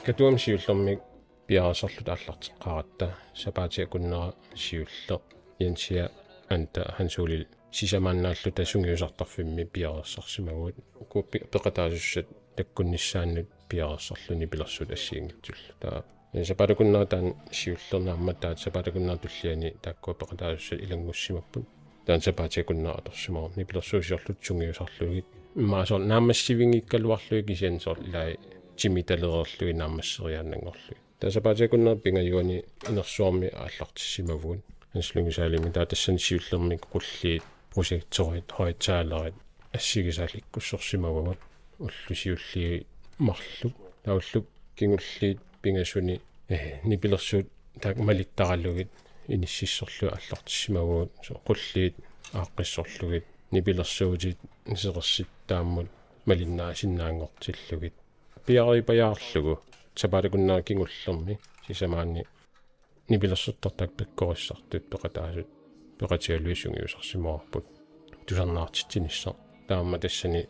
Katuam siullormik piarasarlut аллартеққаратта сапаатиа куннера сиуллер янсиа анта хансуулил сисамааннааллу тасунгиусартарфимми пиарассарсимагуут куппи пеқатаасуссат таккунниссааннут пиарассарлуни пилерсут ассиингитсулла таа сапаатакуннера таан сиуллернаамма таат сапаатакуннера туллиани тааккуа пеқатаасуссат илангуссимаппут таан сапаатиа куннера аторсимарни пилерсуусиорлут сунгиусарлугит маасор наамассивингиккалуарлуи кисиансоор илай тимиталерерлуи наамассериааннангорлуи тасапаатиакуннер пингаюани инерсуарми ааллартиссимавуун анслунгисаалими таатассан сиуллермик qulliit projektorit højtalerit ассигисаал иккуссорсимавагут уллусиулли марлу тауллу кингуллиит пингасуни нипилерсуут таак малиттаралугит иниссиссорлу аллартиссимавагут qulliit ааққиссорлугит нипилерсуутит нисеқерситтааммут малиннаасиннаангортиллугит пиарипаяарлугу сапаатакуннера кингуллерми сисамаанни нипилерсуттартак пеккориссартут пеқатаасут пеқатиалуисунгиусарсимоорпут тусарнаартитсиниссар таама тассани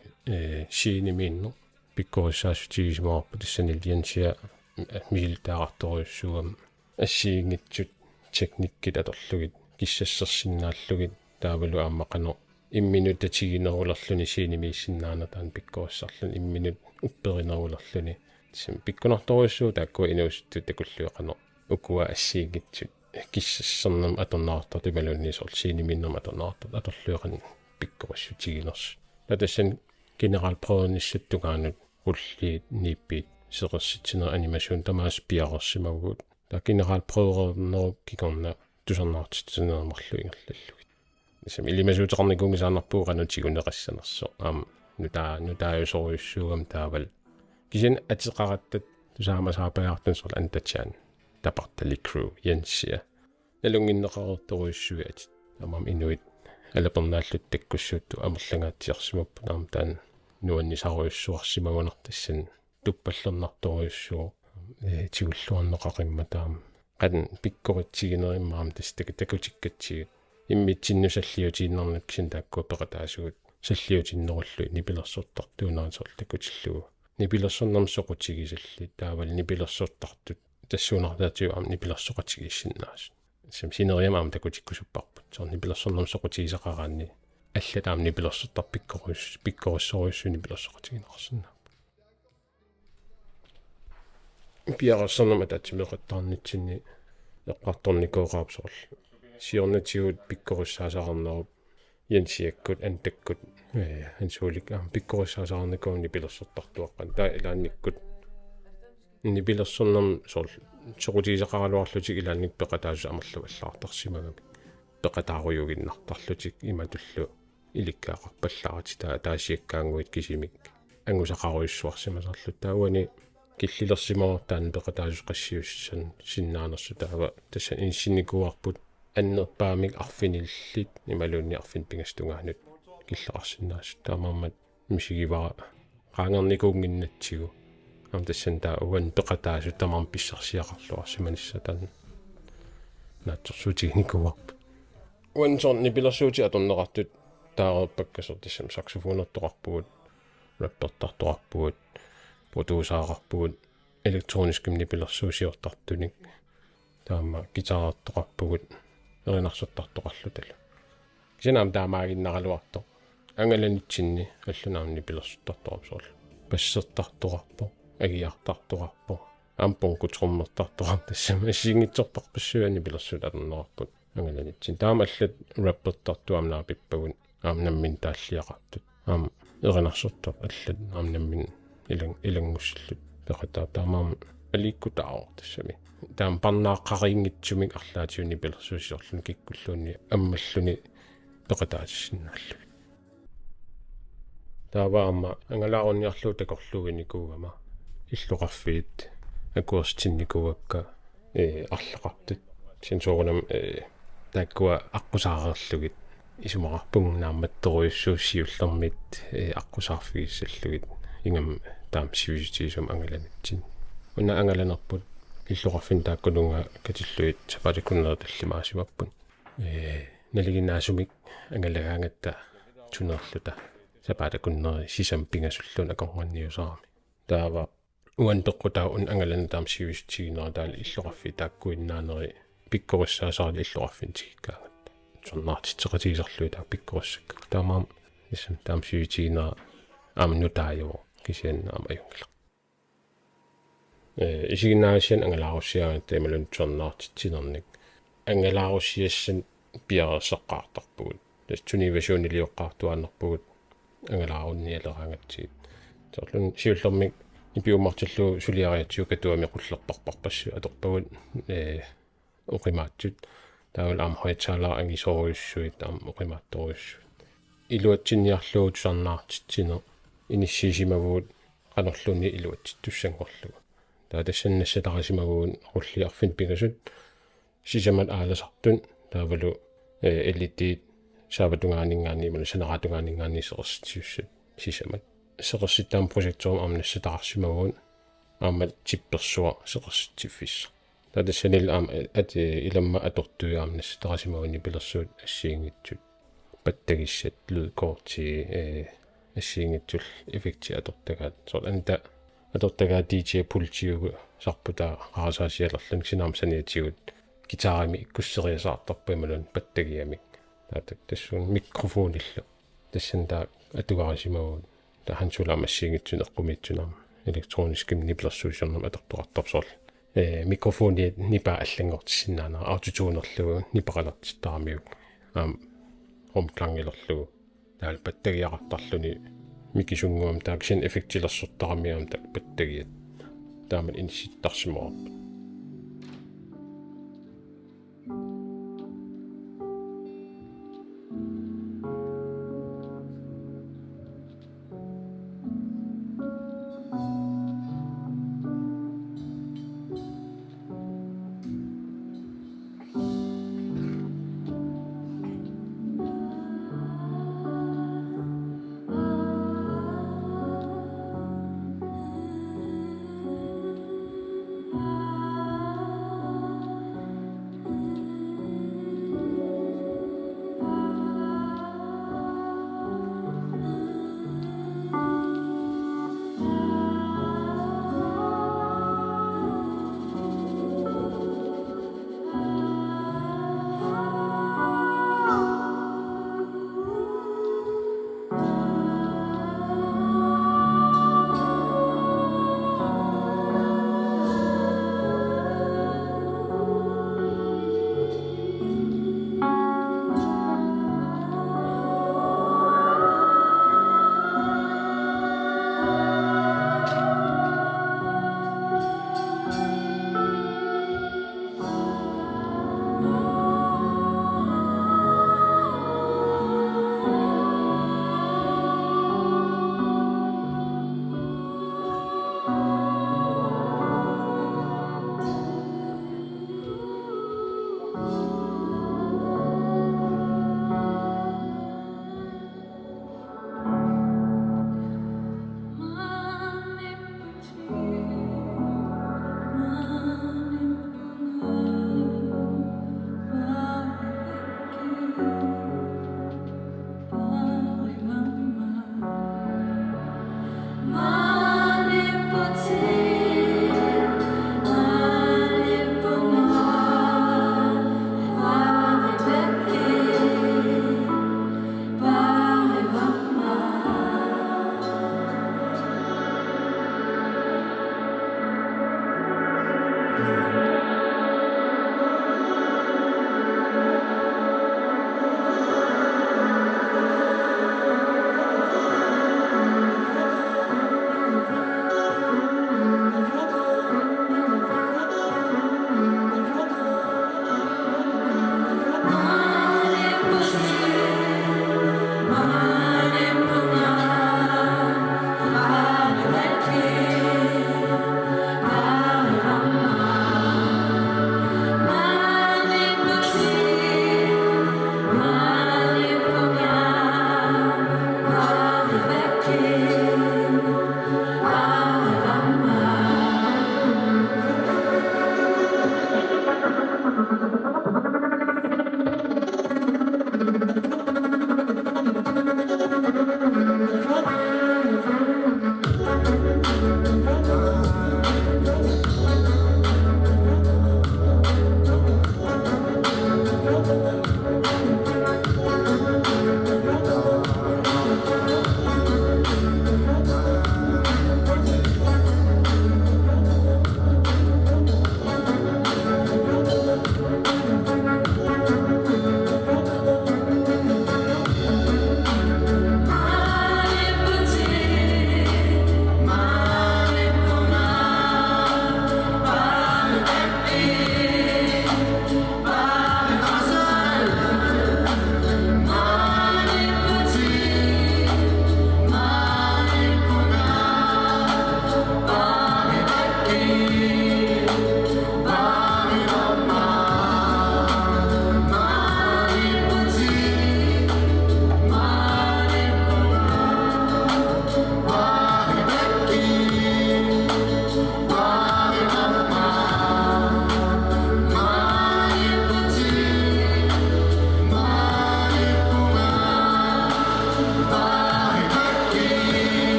сиинимиинно пиккориссаасутигисимоорпут тассани лиансиа милитааqartoruissuгам ассиингитсут техниккит аторлугит киссассерсиннааллугит таавалу ааммақано имминут татигинерулерлуни сиинимииссиннаана таан пиккориссарлун имминут упперинерулерлуни сим пиккунарторуиссуу тааккуа инууситту такуллуеқано укуа ассиингитсут киссассернам аторнаартар тималуунниисоор сиинимииннерм аторнаартар аторлуеқан пиккориссутигинерс татассан генералпрониссуттугаанут рулли ниппит сеқерситсинер анимасиун тамаас пиарерсимагуут та генералпроернеруп кикорна тусарнаартитсинермарлу ингерллаллугит исам илимасуутеқарникунгисаарнарпууқанутигунеқассанерсо нутааюсоруйуссуугам таавал кисин атеқараттат тусаамасаапагаартунсерл антатсаан тапартали кру янсиа налунгиннеқарторуйуссуиат тамам инуит алапернааллут таккуссуутту амерлангаатсиарсимаппу таам таан нуаннисаруйуссуарсимагунартассан туппаллернарторуйуссуу тигуллуарнеқақимма таам qan pikkoritsигинериммаам тастака такутиккатсигит иммитсиннусаллиутииннернак кисин тааккуа пеқатаасугут саллиутиннеруллуи нипилерсуттартуунаасоор такутиллугу нипилерсорнерм соқутигисалли таавал нипилерсуттартут тассуунартаатиу аам нипилерсоқатигиссиннаас сим синериамаам такутиккусуппарпут соор нипилерсорнерм соқутигисақараанни аллатаам нипилерсуттар пиккориссоруйуссуни нипилерсоқатигинеқарсинаа пиарерсернама таатсимеқаттарнитсинни эққарторникооқаапсорл сиорнатигут пиккориссаасаарнеруп янсиаккут антаккут ансуулик пиккориссаасаарникууни пилерсертартуаққан таа илаанниккут нипилерсернерм соор соқутигисақаралуарлутик илаанник пеқатаасус амерлу аллаартарсимагами пеқатааруйугиннартарлутик иматуллу иликкаақарпалларати таасиаккаангуит кисимик ангусақаруйуссуарсимасарлу таауани киллилерсимоо таан пеқатаасус qassiussan синнаанерсу таава тасса инсинникуарпут аннерпаамик арфиниллит нималуунни арфин пингастунгаанут киллеқарсинаасу таамаамат мисигивара qaangernikуунгиннатсигу ам тассан таа уан пеқатаасу тамарм писсарсиақарлуарсиманисса таан наатсорсуутигникуарпут уансорни пилерсуути аторнеқартут таарерпаккасор тассам саксофонертоқарпугут раппертартоқарпугут продусаарарпугут электрониским нипилерсуусиортартуник таама гитараартоқарпугут эринарсуттартоқарлу тала кисинаам таамаагиннаралуарто ангаланитсинни аллунаам нипилерсуттартоқарсуул пассертартоқарпо агиартартоқарпо ампонкутруммертартоқар тассама ассиингитсорпарпассуани пилерсуут атернерарпут ангаланитсин таама аллат раппертартуамнаа пиппагун аамнаммин тааллиақартут аам эринарсуттор аллат аамнаммин илангуссиллут пеқатаа таамаам аликкутаа тассами таам парнааққариингитсумик арлаатиуни пилерсуусиорлун киккуллуунни аммаллуни пеқатаасиннааллу тааваама ангалаарунниарлуу такорлугиникуугама иллоқарфиит акуерстинникуакка арлақартут сенсоорунам тааккуа аққусаарерлугит исумақарпуг наамматторуйуссууссиуллермит аққусаарфигиссаллугит ингам таам сивисутигисум ангаланатсин уна ангаланерпут иллоқарфин тааккунунга катиллуит сапаатаккуннера таллимаасимаппут налигинаасумик ангалагаангатта тунерлута сапаатаккуннери сисам пингасуллуна корнганниусаарами таава uanpeqqutau angalan taamsiustiginera taal illoraffi taakkuinnaaneri pikkorissaasaarli illoraffin tigikkaagat sornaartitseqatiiserlui taa pikkorissakka taamaam issam taamsiutiginera aamnutaajuvo kisiannaama ajungila isiginnaasian angalaarussiaana taamalun sornaartitsinernik angalaarussiassan piareseqqaartarpugut tuniversionilioqqaartuaannerpugut angalaaruunnialeraangatsiit sorlun siullermik ipiumartillu suliariatiu katuami qullerparparpassu atorpagut oqimaatsut taawal aam hoitaala angisoruissuit aam oqimaattoruissuit iluatsinniarluut sarnaartitsiner inissiisimavuut qanorluni iluatsittussangorlugu taa tassannassataqasimavuun qulliarfin pikasut sisamat aalasartun taavalu elitiit saavatungaaningaani manu sanaqatungaaninngaani seqerstiussut sisamat seqersittaam projektorum amnassataqarsimavuun aamat tippersua seqersittiffissa taa tassanil aam at ilamma atortuyaamnassataqasimavuuni pilersuut assiingitsut pattagissat lydkorti assiingitsul effekti atortagaat sort anta atortagaa DJ pultiugu sarputaa qarasaasialerlun sinaam saniatigut gitaarimi ikkusseriasaartarpuimalun pattagiamik taatak tassuun mikrofonillu tassan taa atugarisimavuut tahansulaam assiingitsun eqqumiitsunaam elektroniskim niplersuusernam atortoqartarsorl mikrofoniat nipa allangortissinnaana autotunerlugu nipaqalertittaarmiuk aam rumklangilerlugu taal pattagiaqartarluni mikisunguam taaksin effektilersortarmiam taak pattagiat taaman inissittarsimuarput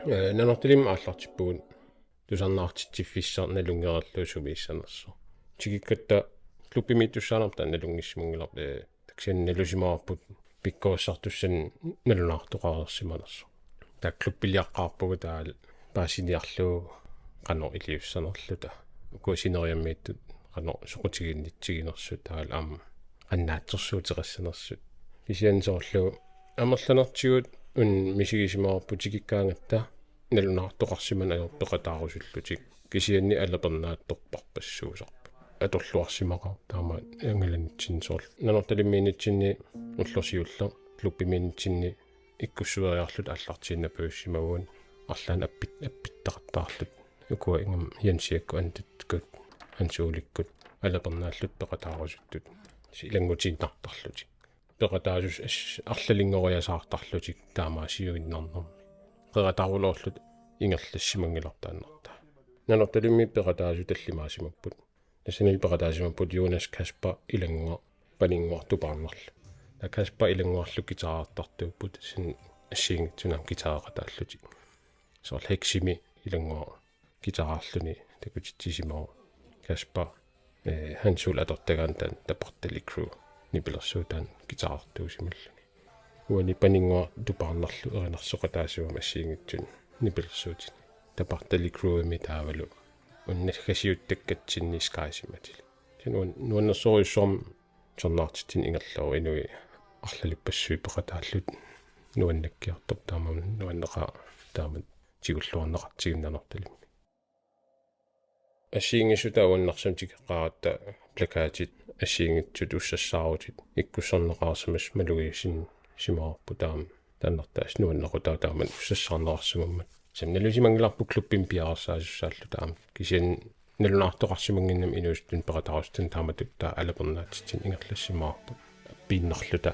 Nanortilim aallartippugun tusarnaartittiffissar nalungererlu sumiissanersu tikikkatta klubimi tussaanerta nalungissimungilaq taksian nalusimaarput pikkuussartussan nalunaartoqaarsimanersu ta klubbiliaqqaarpugu taal paasiniarlu qano iliussanerluta ukusineriammiittut qano soqutiginnittiginersu taal qannaatsersuuteqassanersut kisiansoorlu amerlanertiguut un misigisimaarpu tikikkaangatta nalunaartoqarsiman ajorpeqataarusullutik kisianni allapernaattorparpassuusarpu atorluarsimaqa taama angalanitsinsoor nanortalimmiinitsinni ullorsiulla klubbimiinitsinni ikkussueriarlut аллартииннапуussimaguun арлаан аппиттақаттаарлут укуа ингам янсиакку антуткут ансууликкут алапернааллут пеқатаарусуттут силангутииннартарлутик пеқатаасус арлалингориасаартарлутик таамаасиуиннарнэрми qeqataarulorlut ingerlassimangilartaannarta nanortalimmi peqataasu tallimaasimapput tassanil peqataasimapput Jonas Kasper ilangua paninguartupaarnerlu ta Kasper ilanguarlu gitaartartuupput sin assiingitsunam gitaaqataallutik soorl heksimi ilangua gitaaralluni takutittisimau Kasper hansul atortagaantan taportali crew nipilersuutaan gitaartuusimalluni uani paningua tupaarnerlu erinarsoqataasuam assiingitsun nipilersuutin tapartali crewmi taavalu unnagasiuttakatsinni skaasimatili sinuan nuannersoruissorm tornaartittin ingerloo inui арлалиппассуи пеқатааллут нуаннаккиартоп таамам нуаннеqa таамат тигуллуарнеқартигиннанорталимми ассиингисута уаннарсам тикеққаратта плакаатит ассиингитсут уссассаарутит иккуссорнеқарсимас малугисин симаарпу таам таннартаас нуаннеқутаа таамат уссассаарнеқарсимаммат самналусимангиларпу клуббим пиарсаасуссааллу таам кисиан налунаартоқарсимангиннам инуустун пеқатаарустун тааматут таа алапернаатитсин ингерлассимаарпу пиннерлута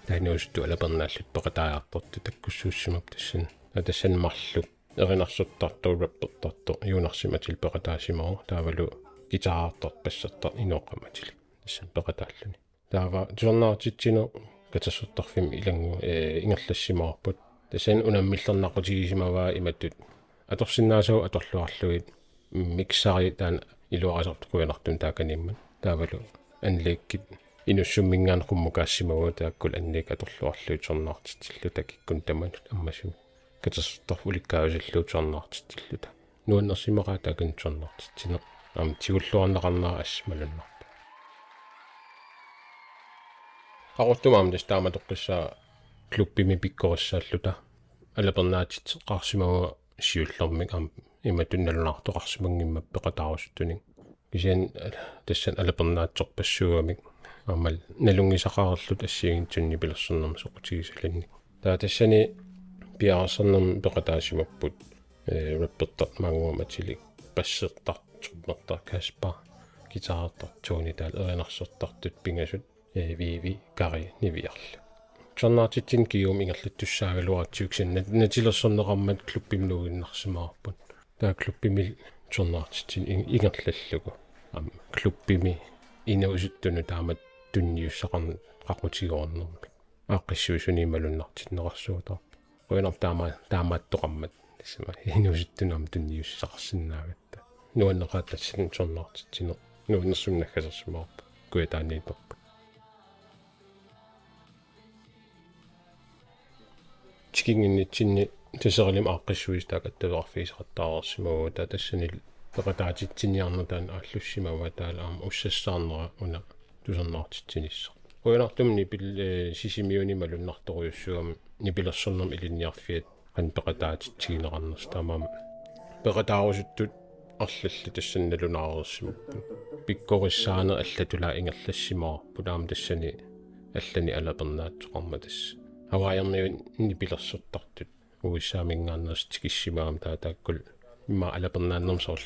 таануусту алапернааллут пеқатааарторту таккуссууссимап тассан атассанмарлу эринарсуттарту раппертарту юунарсиматил пеқатаасимаа таавалу гитаарторт пассертар инооқаматили тассан пеқатааллуни таава жорнаартитсино катассуттарфим илангу ингерлассимаарпут тассан унаммиллернақутигисимаваа иматтут аторсиннаасау аторлуарлугит миксари таан илуарасартуқуянартун тааканиммат таавалу анлеиккит инуссуммингаанеқуммукаассимагуа тааккул анник аторлуарлуит сорнаартитсиллу такиккун таманут аммасу катассуттарфуликкаусаллуут сорнаартитсиллута нуаннерсимақаа таакун сорнаартитсине ам тигуллуарнеқарнаа ассмалуннарпа ақортумаам тастаама тоққиссаа клуббими пиккориссааллута алапернаатитеқарсимагуа сиуллэрмик ам иматунналунартоқарсимангиммап пеқатаарусуттуник кисиан тассан алапернаатсорпассууамик амал налунгисақарерлут ассиигинтунни пилерсэрнэрми соқутигисаланни таа тассани пиарсэрнэрми пеқатаасимаппут раппертарт мангуаматилик пассертартурнертар Каспар гитаартар Тони таал эринарсертартут пингасут виви кари нивиарлу чорнаатитсин киум ингерлаттуссаагалуаратсиуксин натилерсэрнеқармат клуббимнуугиннарсимаарпут таа клуббимил чорнаатитсин ингерлаллугу ам клуббими инуусуттуну таамат тунниуссақарн қақутигоорнэрми ааққиссуусунималуннартитнеқарсуутар уинар таамааттоқармат тассама инуусуттунам тунниуссақарсинаагатта нуаннеқаатассин чорнаартитсине нуаннерсуннаггасерсимаарпа куятаанииторпа чикингиннитсинни тасерилим ааққиссуис таакаттаваарфиисеқартаарерсимагуа таа тассанил пеқатаатитсиниарнутаан ааллуссимава таалаама уссассаарнера уна тусернаартитсинисса уянартумни пил сисимиуни малуннарторуйуссугам нипилерсэрнерм илинниарфиат ан пеқатаатитсигинеқарнерс таамаама пеқатаарусуттут арлалли тассанналунаарерсимаппу пиккориссаане аллатулаа ингерлассимаарпу таама тассани аллани алапернаатсоқарма тасса аваярниун нипилерсэртартут уиссаамингааннерс тикиссимаам таатааккул имма алапернааннерм соорл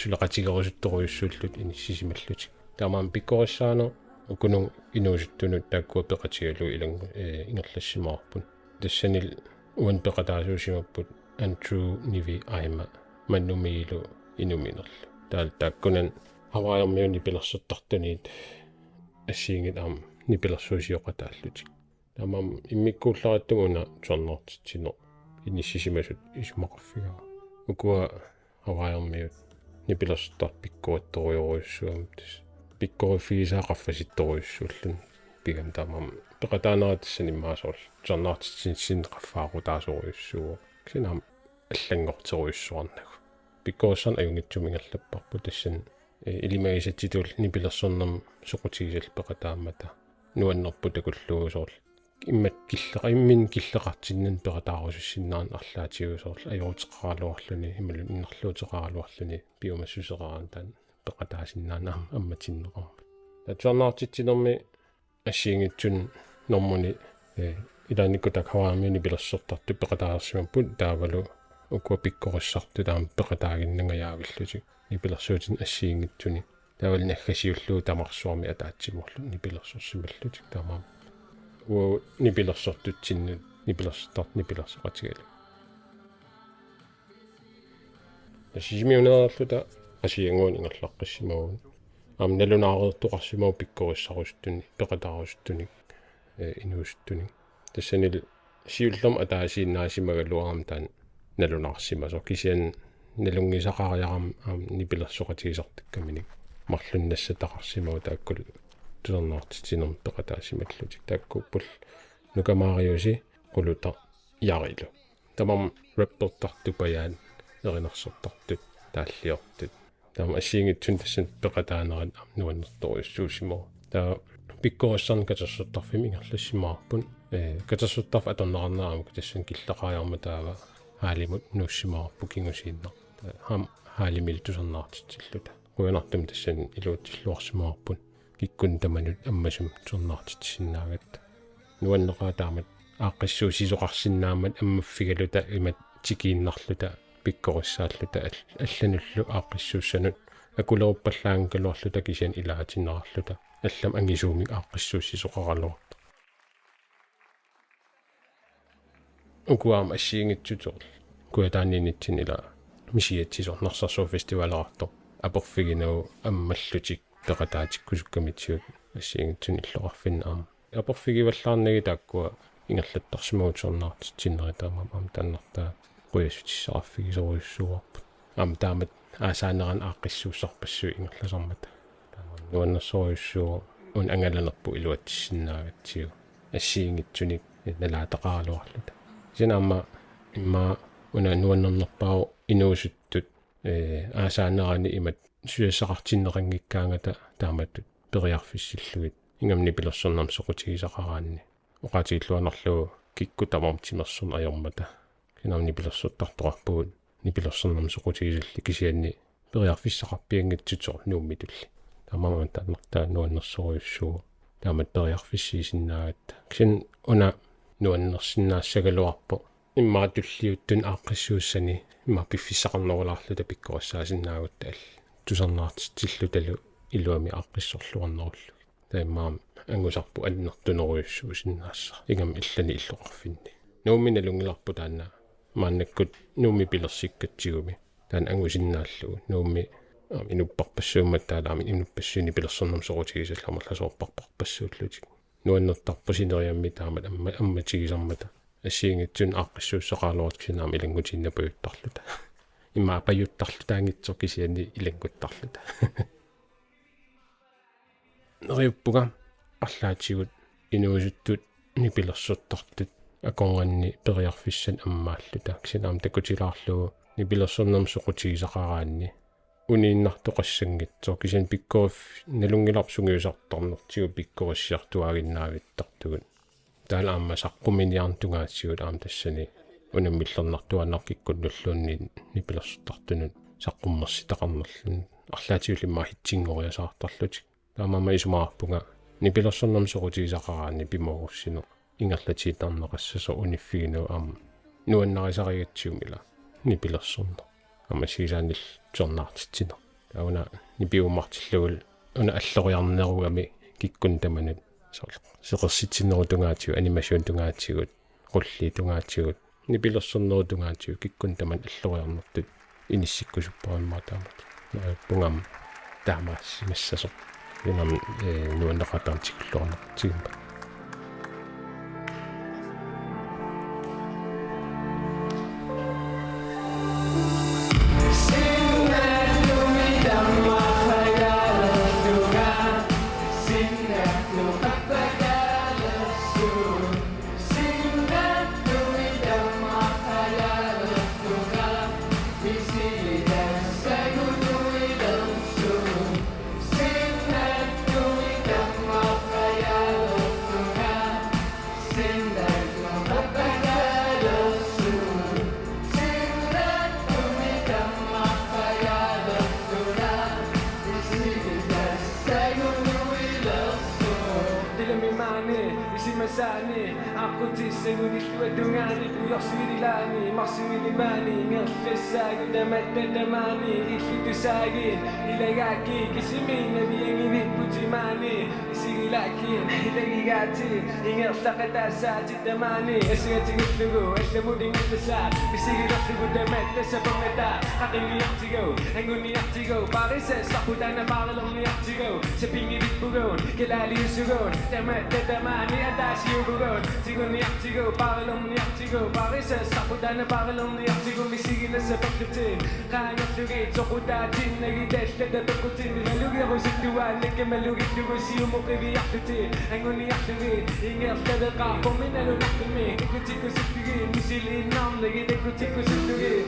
сулеқатигерусутторуйуссууллут иниссисималлутик таамаам пиккориссаане укунун инуусуттунут тааккуа пеқатигалу илангу ингерлассимаарпун тассанил уан пеқатаасуусимаппут антру ниви айма маннумиилу инуминерлу таал тааккунан аваярмиун нипилерсэртартунит ассиингит аама нипилерсуусиоқатааллутик таамаам иммиккууллариттугуна сорнортитсино inissisimasut isumaqarfiga ukua avaayarmiut nipilersuttar pikkuattoriuruissuam tas pikkuifiisaaqaffasittoriussuullun pigam taamam peqataaneraatissani maasorl sarnaartitsin qaffaaquutaasoriussuo sinam аллангортируйссуарнагу пиккооссан аюнгитсумингерлаппарпу тассан илимагисатситуул нипилерсорнам соқутигисал пеқатаамата нуаннерпу такуллуусоорл иммат киллеқа иммин киллеқартиннан пеқатаарусуссиннаан арлаатигусоорл аюутеқаралуарлуни ималу иннерлуутеқаралуарлуни биомассусеқаран таан пеқатаасиннаана амматиннеқарма татсарнаартитсинерми ассиингитсун нормуни илааниккутак хаваамиуни пилерсортарту пеқатаарсимаппут таавалу ukua pikkorussartu taam peqataaginnangayaavillutик nipilersuutin assiingitсуни таавал наггасиуллуу тамарсуарми атаатсиморлу nipilersorsimallutик таамаа уу nipilersortutsinnu nipilersoqatigalu асимиунеерлута асиангуун ингерлаққиссимагун аам налунаареэртоқарсимау pikkorussarustuni peqataarustuni inuustuни тассанил сиуллерм атаасииннаасимагалуарам таан налунаарсимасо кисиан налунгисақариарам нипилерсоқатигисартаккаминик марлуннассатақарсимау тааккул тусернаартитинерм пеқатаасималлутик тааккуппул нукамаариуси quluta ярилу тамам рэппертартупаяан эринерсортартут тааллиортут тама ассиингитсун тассан пеқатаанерат нуаннерторуссуусимо таа пиккоруссарн катассуттарфим ингерлассимаарпун катассуттарф аторнеқарнераму тассан киллеқариарма таава хаалимут нуссимаарпу кингусииннар хам хаалимил тусернаартитсиллута уянартум тассан илуутиллуарсимаарпун киккун таманут аммасум тусернаартитсиннаагат нуаннеқаа таамат ааққиссуусисоқарсинаамат аммаффигалута имат тикииннарлута пиккоруссааллута аллануллу ааққиссууссанут акулеруппаллаангкалуарлута кисиан илаатиннерарлута аллам ангисуумик ааққиссууссисоқаралуарта ukуам ассиингитсутор куятааниинитсин ила мисиатсисор нарсарсуу фестивалаарто апорфигинау аммаллутик пеқатаатиккусуккамитсиут ассиингитсун иллоқарфиннаама апорфигиваллаарнаги тааккуа ингерлаттарсимаутсорнаартитсиннеритаама ам тааннартаа қуясутиссааффигисоруйуссуарпут ам таамат аасааnerан ааққиссууссарпассуи ингерласармата таама нуаннерсоруйуссуу ун ангаланерпу илуатсиннаагатсиу ассиингитсуник налаатақаралуарлута синамма имма уна нуаннернерпау инуусуттут аасааnerани имат сюяссақартиннеқангиккаангата тааматтут периарфиссиллугит ингамни пилерсорнам соқутигисақараанни оқатииллуанерлуу кикку тамамтимерсун ajormata синамни пилерсуттартоқарпугут нипилерсорнам соқутигисалли кисианни периарфиссақарпиангитсутор нууммитулли тамамаа тааннартаа нуаннерсоруйуссуу таамат периарфиссиисиннаагатта кисин уна нуаннерсиннаассагалуарпо иммаатуллиуттун ааққиссууссани имма пиффиссақарнерулаарлута пиккориссаасиннаагутта ал тусарнаартитсиллуталу илуами ааққиссорлуарнеруллу таимаам ангусарпу аннертунеруйуссуусиннаасса ингам иллани иллоқарфинни нуумминалунгиларпу таанна мааннаккут нуумми пилерсиккатсигуми таан ангусиннааллугу нуумми инуппарпассуумат таалаами инуппассуни пилерсорнам соқутигисалламалласоорпарпарпассууллутик нуаннертарпусинериамми таамат амматигисармата ассиингитсун ааққиссууссақаалуарт кисинаам илангутиннапуйуттарлута имма апаюттарлутаангитсо кисиани илангуттарлута нериуппуга арлаатигут инуусуттут нипилерсуттартут аконганни периарфиссан аммааллута кисинаам такутилаарлугу нипилерсорнам соқутигисақараанни унииннартоқассангитсо кисиан пиккорф налунгиларсунгиусартарнертигу пиккориссиартуагиннаавиттартугут таалаама саққуминиартунгаатсигут аам тассани унаммиллернартуаннаркиккуннуллуунни нипилерсуттартунут саққуммерситақарнерлун арлаатигулимма хитсингориасаартарлутик таамаама исумаарпунга нипилерсорнам соқутигисақараанни пиморуссино ингерлатиитарнеқассасо униффигинау аама нуаннарисариатсиумила нипилерсорна амасигисаанил жорнаартитсина тауна нипиуммартиллугул уна аллориарнеругами киккун таманут сеқерситсинерутунгаатигу анимасиун тунгаатигут qulli tungaatигут нипилерсорнерутунгаатигу киккун таман аллориарнертут иниссиккусуппараммаа таамат пунгам таамаас массасо инам нуаннеқатаартикуллуарнертигимба mani, isi masani. Aku tiseng unik wedungani, kuyok swidilani, makswidibani. Ngerfesa gudamat dadamani, iklitu sagin. Ilagaki, kisimin, nabi yang ibig putimani. Isi ilakin, ilagigati, ingertakatasa, titamani. Esi ngatingitlugo, eslamuding itasa. Bisigiloklugo damat, nasa pangata. Aking niyaktigo, angon niyaktigo. Parises, sakutan na paralong niyaktigo. Sa pingibig bugon, kilali yung sugon. Damat, dadamani, atas yung bugon. Tigo niyaktigo, paralong niyaktigo. Parises, sakutan na paralong niyaktigo. Bisigil na sa pagkutin. Kanyang lugit, sokudatin. Nagidesh na dabakutin. Nilalugi ako sa tuwan, nagkamalugit lugo. Siyo mo kibiyaklutin. Angon niyaklutin, ingat na daka. Kung minalunok kami, ikutin ko sa tigin. Misilin nam, naginig kutin ko sa tigin.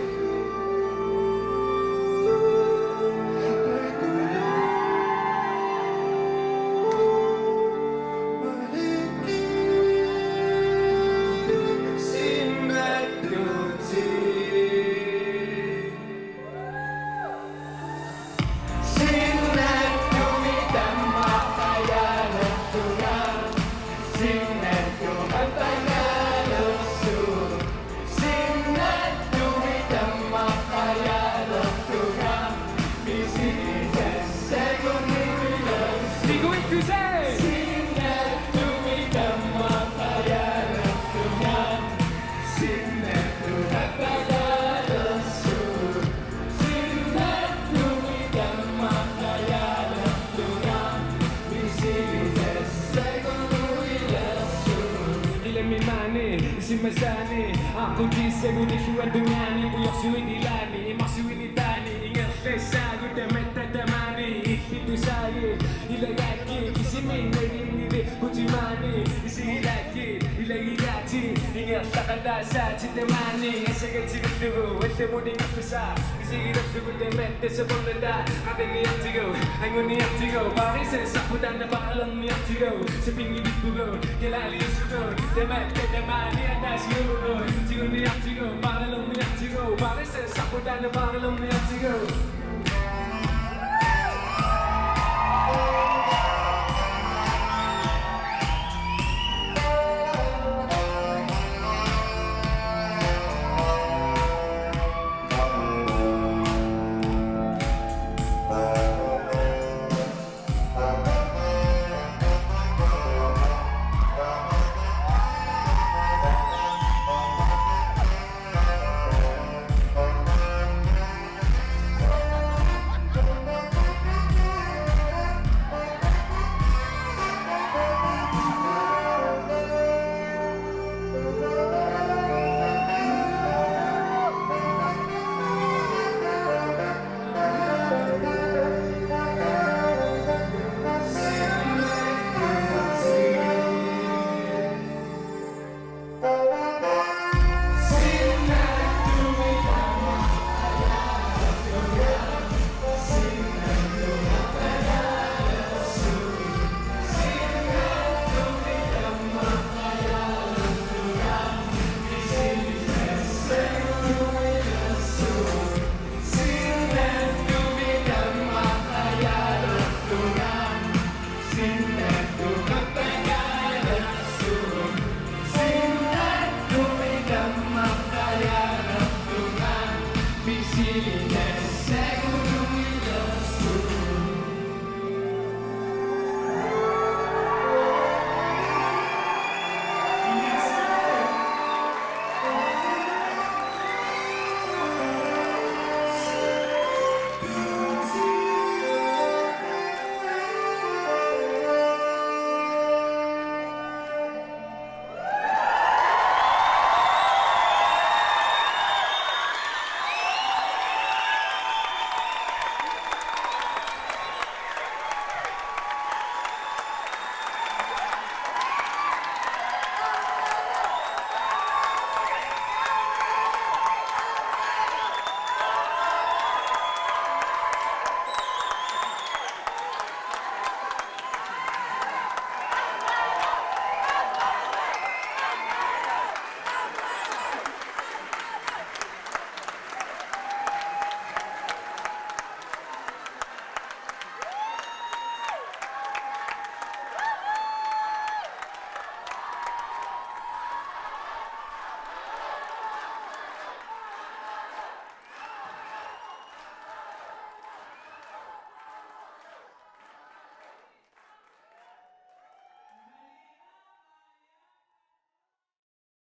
Si masani, aku tiseng unik wedungani. Kuyok swidilani, makswidibani. Ngerfesa gudamat dadamani, iklitu sagin. Ilagaki, kisimin, nagingibig putimani. Isi ilakin, ilagigati. Ingertakatasa, titamani. Esagatigitlugo, eslamuding itasa. Bisigiloklugo damat, nasa pangata. Aking niyaktigo, angon niyaktigo. Parises, sakutan na paralong niyaktigo. Sa pingibig bugon, kilali yung sugon. Damat, dadamani, atas yung bugon. Tigo niyaktigo, paralong niyaktigo. Parises, sakutan na paralong niyaktigo.